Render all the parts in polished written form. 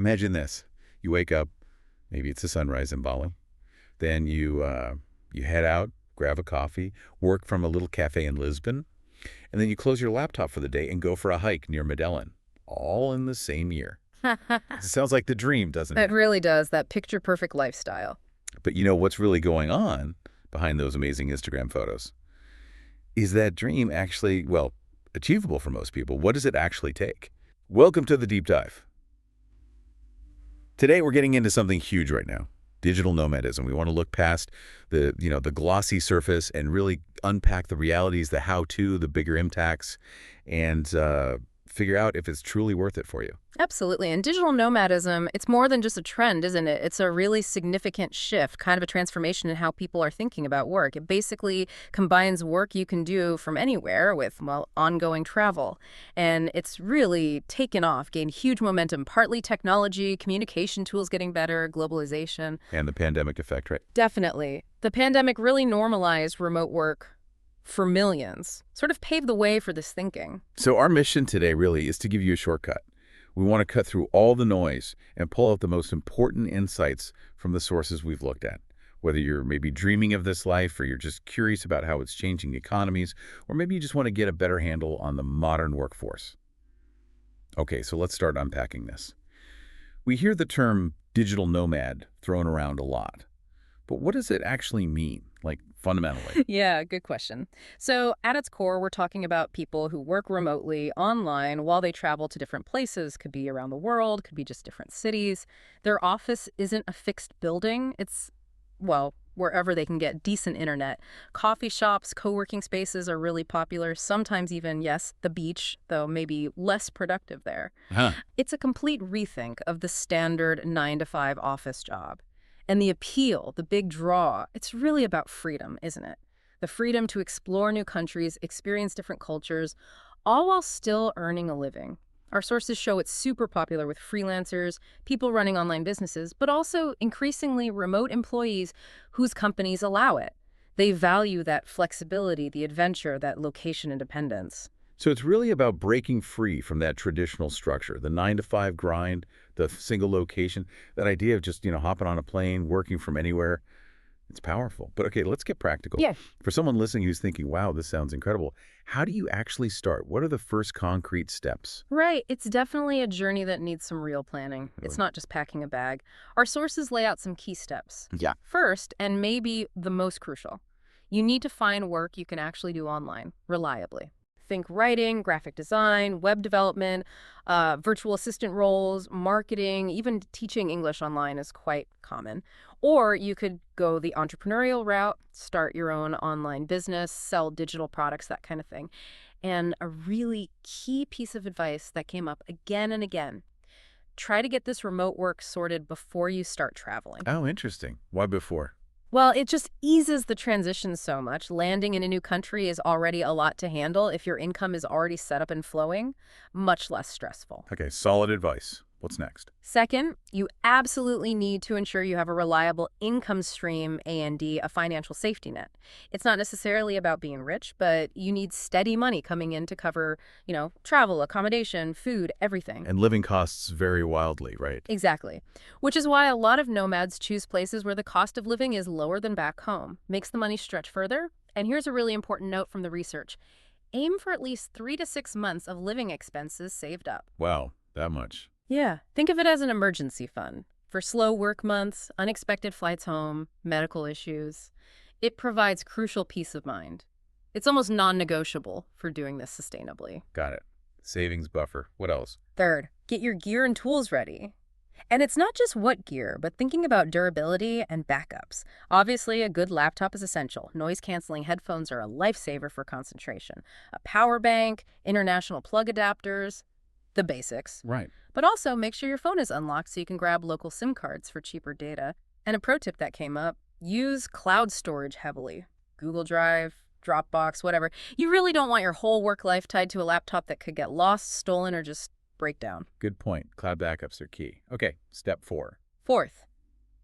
Imagine this. You wake up, maybe it's a sunrise in Bali. Then you head out, grab a coffee, work from a little cafe in Lisbon, and then you close your laptop for the day and go for a hike near Medellin, all in the same year. It sounds like the dream, doesn't It it? really does, that picture-perfect lifestyle. But you know what's really going on behind those amazing Instagram photos? Is that dream actually, well, achievable for most people? What does it actually take? Welcome to the Deep Dive. Today we're getting into something huge right now, digital nomadism. We want to look past the glossy surface and really unpack the realities, the how-to, the bigger impacts, and figure out if it's truly worth it for you. Absolutely. And digital nomadism, it's more than just a trend, isn't it? It's a really significant shift, kind of a transformation in how people are thinking about work. It basically combines work you can do from anywhere with, well, ongoing travel. And it's really taken off, gained huge momentum, partly technology, communication tools getting better, globalization. And the pandemic effect, right? Definitely. The pandemic really normalized remote work for millions, sort of paved the way for this thinking. So our mission today really is to give you a shortcut. We want to cut through all the noise and pull out the most important insights from the sources we've looked at. Whether you're maybe dreaming of this life, or you're just curious about how it's changing economies, or maybe you just want to get a better handle on the modern workforce. Okay, so let's start unpacking this. We hear the term digital nomad thrown around a lot. But what does it actually mean, like fundamentally? Yeah, good question. So at its core, we're talking about people who work remotely online while they travel to different places. Could be around the world, could be just different cities. Their office isn't a fixed building. It's, well, wherever they can get decent internet. Coffee shops, co-working spaces are really popular. Sometimes even, yes, the beach, though maybe less productive there. Huh. It's a complete rethink of the standard 9-to-5 office job. And the appeal, the big draw, it's really about freedom, isn't it? The freedom to explore new countries, experience different cultures, all while still earning a living. Our sources show it's super popular with freelancers, people running online businesses, but also increasingly remote employees whose companies allow it. They value that flexibility, the adventure, that location independence. So it's really about breaking free from that traditional structure, the 9-to-5 grind, the single location, that idea of just, hopping on a plane, working from anywhere. It's powerful. But okay, let's get practical. Yeah. For someone listening who's thinking, wow, this sounds incredible, how do you actually start? What are the first concrete steps? Right. It's definitely a journey that needs some real planning. It's not just packing a bag. Our sources lay out some key steps. Yeah. First, and maybe the most crucial, you need to find work you can actually do online, reliably. Think writing, graphic design, web development, virtual assistant roles, marketing, even teaching English online is quite common. Or you could go the entrepreneurial route, start your own online business, sell digital products, that kind of thing. And a really key piece of advice that came up again and again: try to get this remote work sorted before you start traveling. Oh, interesting. Why before? Well, it just eases the transition so much. Landing in a new country is already a lot to handle. If your income is already set up and flowing, much less stressful. Okay, solid advice. What's next? Second, you absolutely need to ensure you have a reliable income stream and a financial safety net. It's not necessarily about being rich, but you need steady money coming in to cover, travel, accommodation, food, everything. And living costs vary wildly, right? Exactly. Which is why a lot of nomads choose places where the cost of living is lower than back home. Makes the money stretch further. And here's a really important note from the research: aim for at least 3 to 6 months of living expenses saved up. Wow, that much. Yeah, think of it as an emergency fund for slow work months, unexpected flights home, medical issues. It provides crucial peace of mind. It's almost non-negotiable for doing this sustainably. Got it. Savings buffer. What else? Third, get your gear and tools ready. And it's not just what gear, but thinking about durability and backups. Obviously, a good laptop is essential. Noise-canceling headphones are a lifesaver for concentration. A power bank, international plug adapters, the basics. Right. But also make sure your phone is unlocked so you can grab local SIM cards for cheaper data. And a pro tip that came up: use cloud storage heavily. Google Drive, Dropbox, whatever. You really don't want your whole work life tied to a laptop that could get lost, stolen, or just break down. Good point. Cloud backups are key. Okay, step 4. Fourth,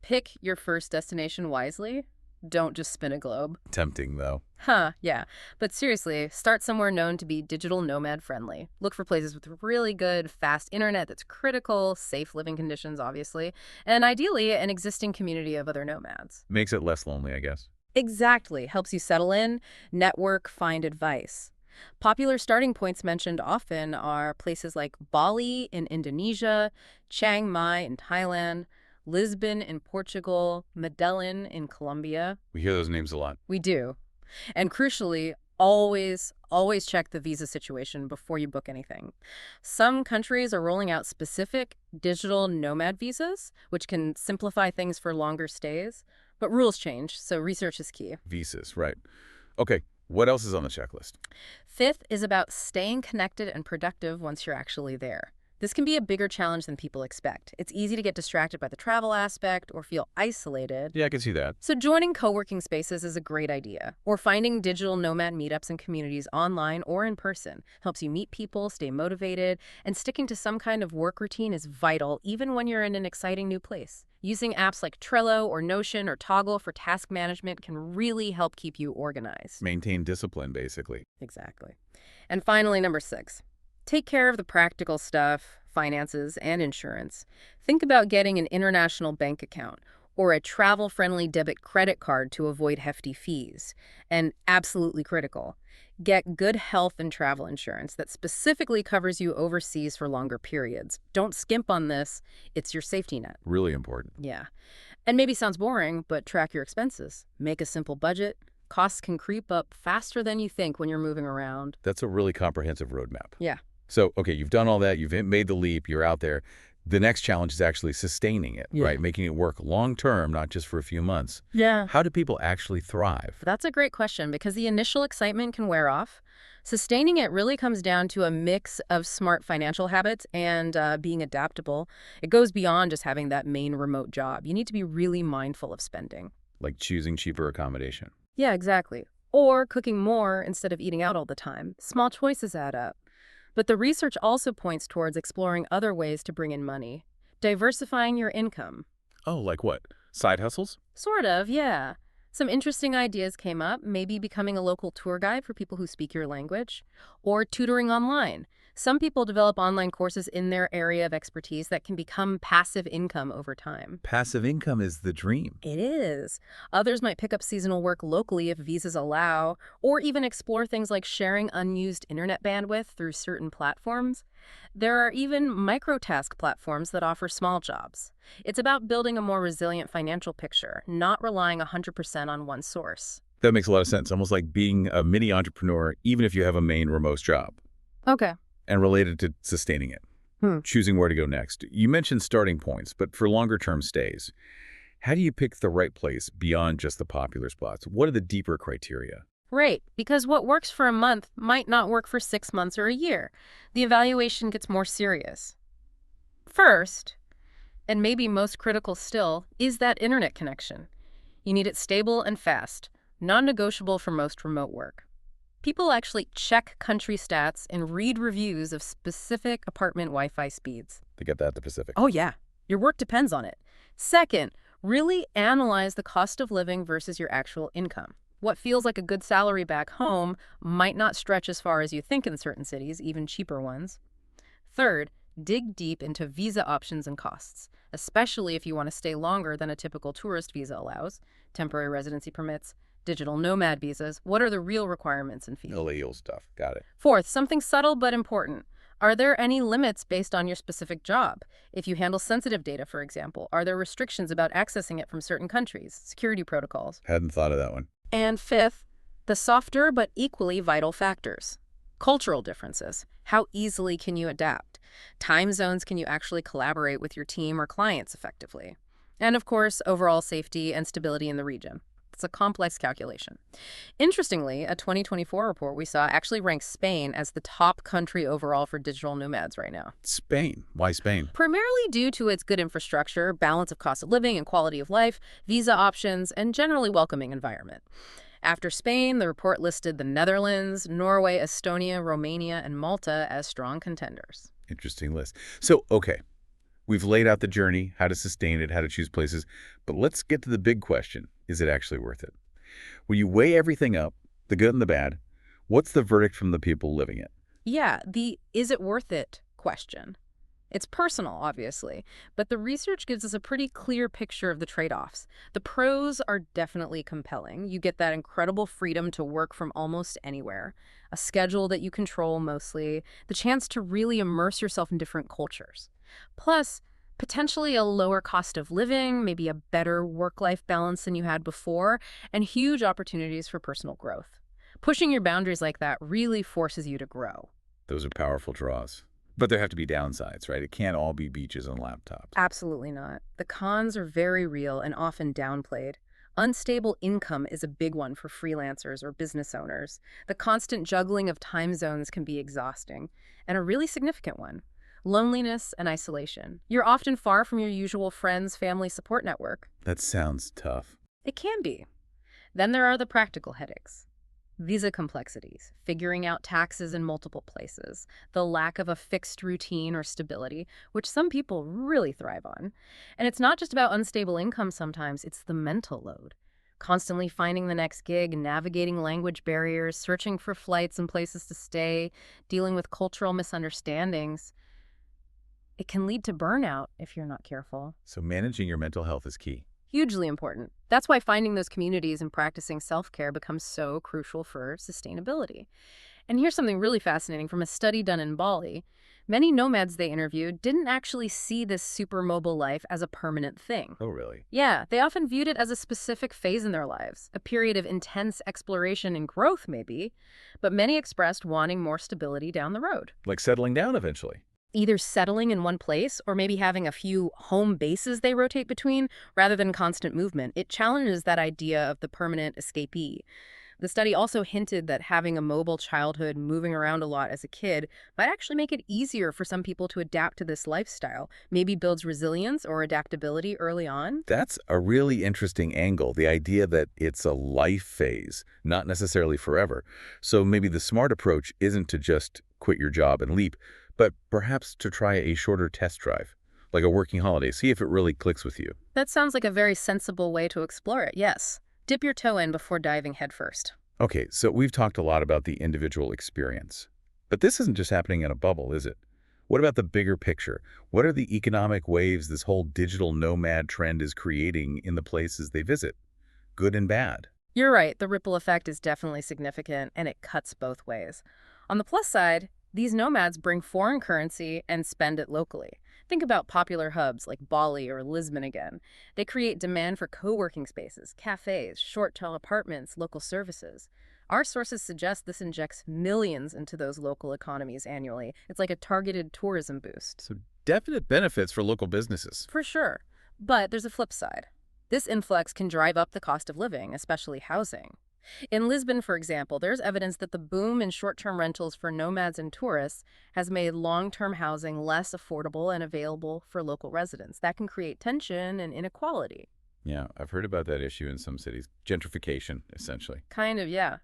pick your first destination wisely. Don't just spin a globe. Tempting, though. Huh, yeah. But seriously, start somewhere known to be digital nomad friendly. Look for places with really good, fast internet that's critical, safe living conditions, obviously, and ideally an existing community of other nomads. Makes it less lonely, I guess. Exactly. Helps you settle in, network, find advice. Popular starting points mentioned often are places like Bali in Indonesia, Chiang Mai in Thailand, Lisbon in Portugal, Medellin in Colombia. We hear those names a lot. We do. And crucially, always check the visa situation before you book anything. Some countries are rolling out specific digital nomad visas, which can simplify things for longer stays. But rules change, so research is key. Visas, right. Okay, what else is on the checklist? Fifth is about staying connected and productive once you're actually there. This can be a bigger challenge than people expect. It's easy to get distracted by the travel aspect or feel isolated. Yeah, I can see that. So joining co-working spaces is a great idea. Or finding digital nomad meetups and communities online or in person helps you meet people, stay motivated, and sticking to some kind of work routine is vital even when you're in an exciting new place. Using apps like Trello or Notion or Toggle for task management can really help keep you organized. Maintain discipline, basically. Exactly. And finally, number 6. Take care of the practical stuff, finances, and insurance. Think about getting an international bank account or a travel-friendly debit credit card to avoid hefty fees. And absolutely critical, get good health and travel insurance that specifically covers you overseas for longer periods. Don't skimp on this. It's your safety net. Really important. Yeah. And maybe sounds boring, but track your expenses. Make a simple budget. Costs can creep up faster than you think when you're moving around. That's a really comprehensive roadmap. Yeah. So, okay, you've done all that, you've made the leap, you're out there. The next challenge is actually sustaining it, right? Making it work long-term, not just for a few months. Yeah. How do people actually thrive? That's a great question because the initial excitement can wear off. Sustaining it really comes down to a mix of smart financial habits and being adaptable. It goes beyond just having that main remote job. You need to be really mindful of spending. Like choosing cheaper accommodation. Yeah, exactly. Or cooking more instead of eating out all the time. Small choices add up. But the research also points towards exploring other ways to bring in money. Diversifying your income. Oh, like what? Side hustles? Sort of, yeah. Some interesting ideas came up, maybe becoming a local tour guide for people who speak your language, or tutoring online. Some people develop online courses in their area of expertise that can become passive income over time. Passive income is the dream. It is. Others might pick up seasonal work locally if visas allow, or even explore things like sharing unused internet bandwidth through certain platforms. There are even microtask platforms that offer small jobs. It's about building a more resilient financial picture, not relying 100% on one source. That makes a lot of sense. Almost like being a mini entrepreneur, even if you have a main remote job. Okay. And related to sustaining it. Choosing where to go next. You mentioned starting points, but for longer-term stays, how do you pick the right place beyond just the popular spots? What are the deeper criteria? Right, because what works for a month might not work for 6 months or a year. The evaluation gets more serious. First, and maybe most critical still, is that internet connection. You need it stable and fast, non-negotiable for most remote work. People actually check country stats and read reviews of specific apartment Wi-Fi speeds. They get that at the Pacific. Oh, yeah. Your work depends on it. Second, really analyze the cost of living versus your actual income. What feels like a good salary back home might not stretch as far as you think in certain cities, even cheaper ones. Third, dig deep into visa options and costs, especially if you want to stay longer than a typical tourist visa allows, temporary residency permits, digital nomad visas. What are the real requirements and fees? Illegal stuff. Got it. Fourth, something subtle but important. Are there any limits based on your specific job? If you handle sensitive data, for example, are there restrictions about accessing it from certain countries, security protocols? Hadn't thought of that one. And fifth, the softer but equally vital factors. Cultural differences. How easily can you adapt? Time zones, can you actually collaborate with your team or clients effectively? And of course, overall safety and stability in the region. It's a complex calculation. Interestingly, a 2024 report we saw actually ranks Spain as the top country overall for digital nomads right now. Spain. Why Spain? Primarily due to its good infrastructure, balance of cost of living and quality of life, visa options, and generally welcoming environment. After Spain, the report listed the Netherlands, Norway, Estonia, Romania, and Malta as strong contenders. Interesting list. So, okay, we've laid out the journey, how to sustain it, how to choose places, but let's get to the big question. Is it actually worth it? When you weigh everything up, the good and the bad, what's the verdict from the people living it? Yeah, the is it worth it question. It's personal, obviously, but the research gives us a pretty clear picture of the trade-offs. The pros are definitely compelling. You get that incredible freedom to work from almost anywhere, a schedule that you control mostly, the chance to really immerse yourself in different cultures. Plus, potentially a lower cost of living, maybe a better work-life balance than you had before, and huge opportunities for personal growth. Pushing your boundaries like that really forces you to grow. Those are powerful draws. But there have to be downsides, right? It can't all be beaches and laptops. Absolutely not. The cons are very real and often downplayed. Unstable income is a big one for freelancers or business owners. The constant juggling of time zones can be exhausting, and a really significant one. Loneliness and isolation. You're often far from your usual friends, family support network. That sounds tough. It can be. Then there are the practical headaches. Visa complexities, figuring out taxes in multiple places, the lack of a fixed routine or stability, which some people really thrive on. And it's not just about unstable income sometimes, it's the mental load. Constantly finding the next gig, navigating language barriers, searching for flights and places to stay, dealing with cultural misunderstandings. It can lead to burnout if you're not careful. So managing your mental health is key. Hugely important. That's why finding those communities and practicing self-care becomes so crucial for sustainability. And here's something really fascinating from a study done in Bali. Many nomads they interviewed didn't actually see this super mobile life as a permanent thing. Oh, really? Yeah, they often viewed it as a specific phase in their lives, a period of intense exploration and growth maybe, but many expressed wanting more stability down the road. Like settling down eventually. Either settling in one place or maybe having a few home bases they rotate between rather than constant movement. It challenges that idea of the permanent escapee. The study also hinted that having a mobile childhood, moving around a lot as a kid, might actually make it easier for some people to adapt to this lifestyle, maybe builds resilience or adaptability early on. That's a really interesting angle, the idea that it's a life phase, not necessarily forever. So maybe the smart approach isn't to just quit your job and leap, but perhaps to try a shorter test drive, like a working holiday, see if it really clicks with you. That sounds like a very sensible way to explore it, yes. Dip your toe in before diving headfirst. Okay, so we've talked a lot about the individual experience. But this isn't just happening in a bubble, is it? What about the bigger picture? What are the economic waves this whole digital nomad trend is creating in the places they visit? Good and bad. You're right, the ripple effect is definitely significant, and it cuts both ways. On the plus side, these nomads bring foreign currency and spend it locally. Think about popular hubs like Bali or Lisbon again. They create demand for co-working spaces, cafes, short-term apartments, local services. Our sources suggest this injects millions into those local economies annually. It's like a targeted tourism boost. So definite benefits for local businesses. For sure. But there's a flip side. This influx can drive up the cost of living, especially housing. In Lisbon, for example, there's evidence that the boom in short-term rentals for nomads and tourists has made long-term housing less affordable and available for local residents. That can create tension and inequality. Yeah, I've heard about that issue in some cities. Gentrification, essentially. Kind of, yeah.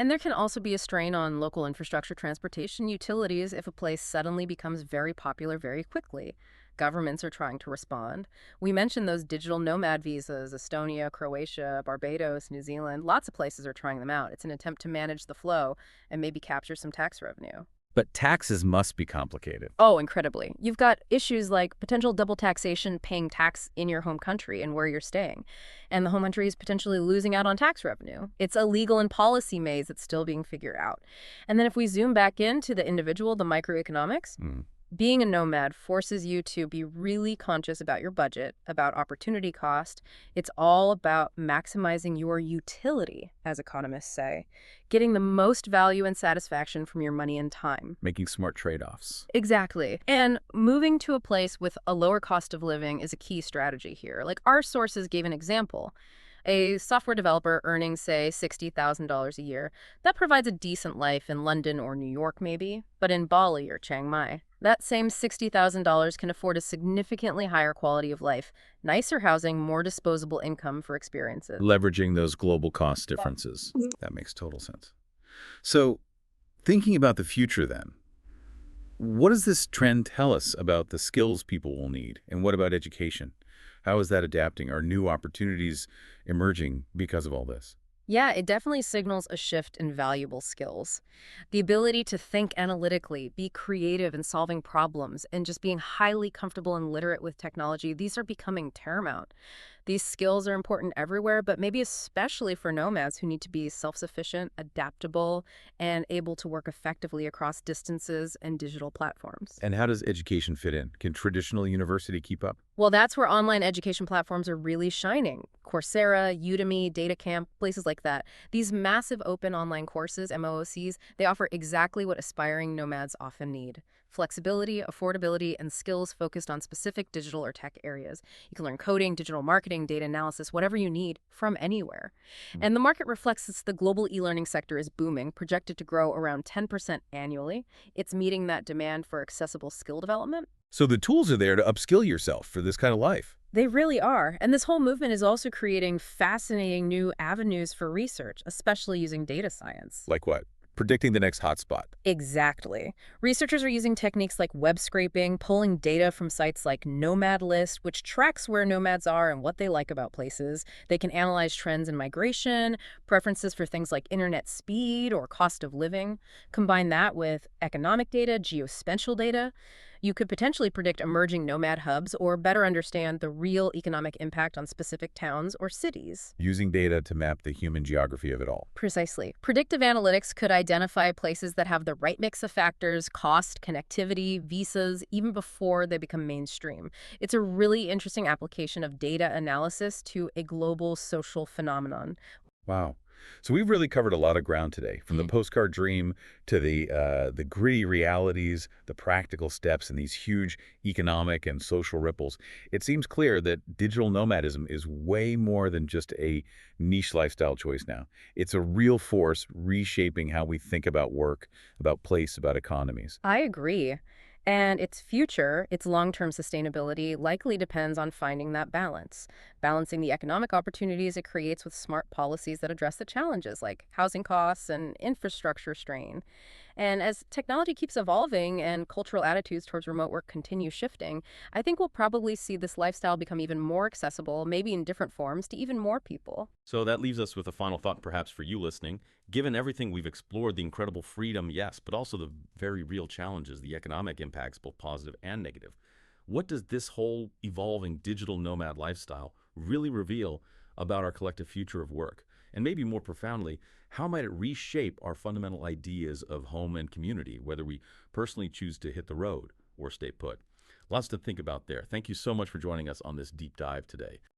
And there can also be a strain on local infrastructure, transportation, utilities if a place suddenly becomes very popular very quickly. Governments are trying to respond. We mentioned those digital nomad visas, Estonia, Croatia, Barbados, New Zealand. Lots of places are trying them out. It's an attempt to manage the flow and maybe capture some tax revenue. But taxes must be complicated. Oh, incredibly. You've got issues like potential double taxation, paying tax in your home country and where you're staying. And the home country is potentially losing out on tax revenue. It's a legal and policy maze that's still being figured out. And then if we zoom back into the individual, the microeconomics, being a nomad forces you to be really conscious about your budget, about opportunity cost. It's all about maximizing your utility, as economists say, getting the most value and satisfaction from your money and time. Making smart trade-offs. Exactly. And moving to a place with a lower cost of living is a key strategy here. Like our sources gave an example. A software developer earning, say, $60,000 a year, that provides a decent life in London or New York maybe, but in Bali or Chiang Mai, that same $60,000 can afford a significantly higher quality of life, nicer housing, more disposable income for experiences. Leveraging those global cost differences. That makes total sense. So, thinking about the future then, What does this trend tell us about the skills people will need? And what about education? How is that adapting? Are new opportunities emerging because of all this? Yeah, it definitely signals a shift in valuable skills. The ability to think analytically, be creative in solving problems, and just being highly comfortable and literate with technology, these are becoming paramount. These skills are important everywhere, but maybe especially for nomads who need to be self-sufficient, adaptable, and able to work effectively across distances and digital platforms. And how does education fit in? Can traditional university keep up? Well, that's where online education platforms are really shining. Coursera, Udemy, DataCamp, places like that. These massive open online courses, MOOCs, they offer exactly what aspiring nomads often need. Flexibility, affordability, and skills focused on specific digital or tech areas. You can learn coding, digital marketing, data analysis, whatever you need from anywhere. Mm. And the market reflects this. The global e-learning sector is booming, projected to grow around 10% annually. It's meeting that demand for accessible skill development. So the tools are there to upskill yourself for this kind of life. They really are. And this whole movement is also creating fascinating new avenues for research, especially using data science. Like what? Predicting the next hotspot. Exactly. Researchers are using techniques like web scraping, pulling data from sites like Nomad List, which tracks where nomads are and what they like about places. They can analyze trends in migration, preferences for things like internet speed or cost of living. Combine that with economic data, geospatial data. You could potentially predict emerging nomad hubs or better understand the real economic impact on specific towns or cities. Using data to map the human geography of it all. Precisely. Predictive analytics could identify places that have the right mix of factors, cost, connectivity, visas, even before they become mainstream. It's a really interesting application of data analysis to a global social phenomenon. Wow. So we've really covered a lot of ground today, from the postcard dream to the gritty realities, the practical steps, and these huge economic and social ripples. It seems clear that digital nomadism is way more than just a niche lifestyle choice now. It's a real force reshaping how we think about work, about place, about economies. I agree. And its future, its long-term sustainability, likely depends on finding that balance, balancing the economic opportunities it creates with smart policies that address the challenges like housing costs and infrastructure strain. And as technology keeps evolving and cultural attitudes towards remote work continue shifting, I think we'll probably see this lifestyle become even more accessible, maybe in different forms, to even more people. So that leaves us with a final thought perhaps for you listening. Given everything we've explored, the incredible freedom, yes, but also the very real challenges, the economic impacts, both positive and negative, what does this whole evolving digital nomad lifestyle really reveal about our collective future of work? And maybe more profoundly, how might it reshape our fundamental ideas of home and community, whether we personally choose to hit the road or stay put? Lots to think about there. Thank you so much for joining us on this deep dive today.